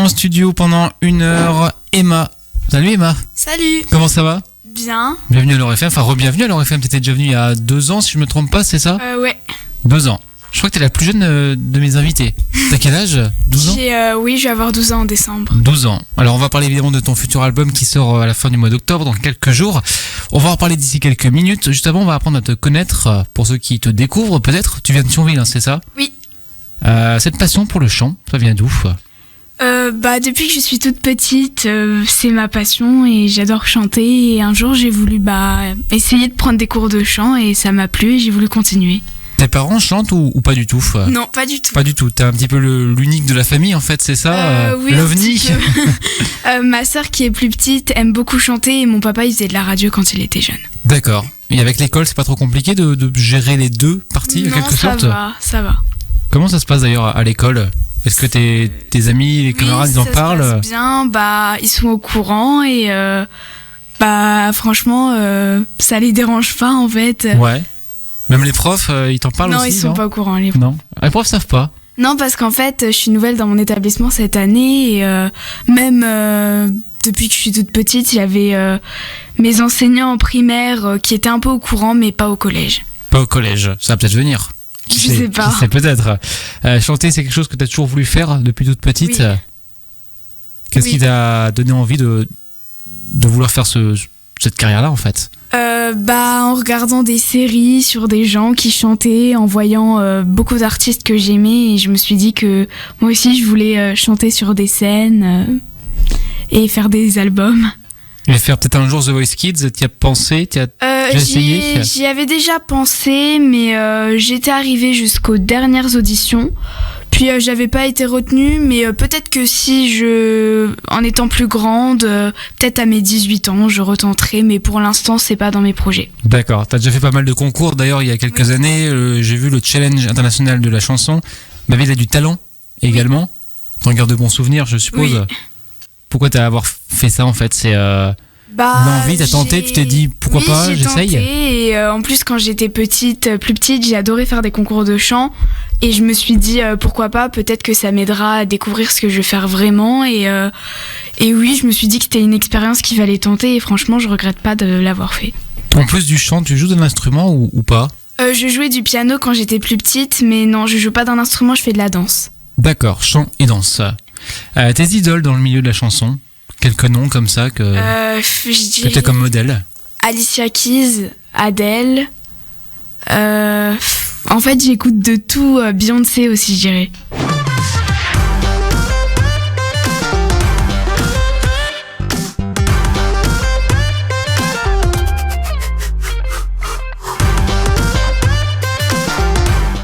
En studio pendant 1 heure, Emma. Salut Emma. Salut. Comment ça va? Bien. Bienvenue à l'Or FM, enfin re-bienvenue à l'Or FM. T'étais déjà venue il y a 2 ans si je me trompe pas, c'est ça? Ouais. 2 ans. Je crois que t'es la plus jeune de mes invités. T'as quel âge? 12 ans? Oui, je vais avoir 12 ans en décembre. 12 ans. Alors on va parler évidemment de ton futur album qui sort à la fin du mois d'octobre, dans quelques jours. On va en parler d'ici quelques minutes. Juste avant, on va apprendre à te connaître. Pour ceux qui te découvrent peut-être, tu viens de Thionville, hein, c'est ça? Oui. Cette passion pour le chant, ça vient d'où? Depuis que je suis toute petite, c'est ma passion et j'adore chanter. Et un jour, j'ai voulu essayer de prendre des cours de chant et ça m'a plu et j'ai voulu continuer. Tes parents chantent ou pas du tout? Non, pas du tout. Pas du tout. T'es un petit peu l'unique de la famille en fait, c'est ça? Oui, l'OVNI. Ma sœur qui est plus petite aime beaucoup chanter et mon papa il faisait de la radio quand il était jeune. D'accord. Et avec l'école, c'est pas trop compliqué de gérer les deux parties en quelque sorte? Non, ça va. Comment ça se passe d'ailleurs à l'école? Est-ce que tes amis, les camarades, ils en parlent? Ça se passe bien, ils sont au courant et franchement, ça les dérange pas en fait. Ouais. Même les profs, ils t'en parlent aussi? Non, ils sont pas au courant les profs. Non. Les profs savent pas? Non, parce qu'en fait, je suis nouvelle dans mon établissement cette année et même depuis que je suis toute petite, il y avait mes enseignants en primaire qui étaient un peu au courant, mais pas au collège. Pas au collège, ça va peut-être venir. Je sais pas. Qui sait peut-être. Chanter, c'est quelque chose que tu as toujours voulu faire depuis toute petite? Oui. Qu'est-ce qui t'a donné envie de vouloir faire cette carrière-là en fait? En regardant des séries sur des gens qui chantaient, en voyant beaucoup d'artistes que j'aimais et je me suis dit que moi aussi je voulais chanter sur des scènes et faire des albums. Et faire peut-être un jour The Voice Kids, t'y as pensé? T'y as déjà essayé? J'y avais déjà pensé, mais j'étais arrivée jusqu'aux dernières auditions. Puis j'avais pas été retenue, mais peut-être que si en étant plus grande, peut-être à mes 18 ans, je retenterai, mais pour l'instant, c'est pas dans mes projets. D'accord, t'as déjà fait pas mal de concours, d'ailleurs, il y a quelques années, j'ai vu le Challenge international de la chanson. Ma ville a du talent, également. T'en gardes de bons souvenirs, je suppose. Oui. Pourquoi t'as fait ça, en fait? C'est l'envie, t'as tenté, tu t'es dit, pourquoi pas, j'essaye? Et en plus, quand j'étais plus petite, j'ai adoré faire des concours de chant. Et je me suis dit, pourquoi pas, peut-être que ça m'aidera à découvrir ce que je veux faire vraiment. Et oui, je me suis dit que c'était une expérience qu'il fallait tenter. Et franchement, je regrette pas de l'avoir fait. En plus du chant, tu joues d'un instrument ou pas? Je jouais du piano quand j'étais plus petite, mais non, je joue pas d'un instrument, je fais de la danse. D'accord, chant et danse. Tes idoles dans le milieu de la chanson? Quelques noms comme ça que je dirais tu as comme modèle? Alicia Keys, Adele. En fait, j'écoute de tout, Beyoncé aussi, je dirais.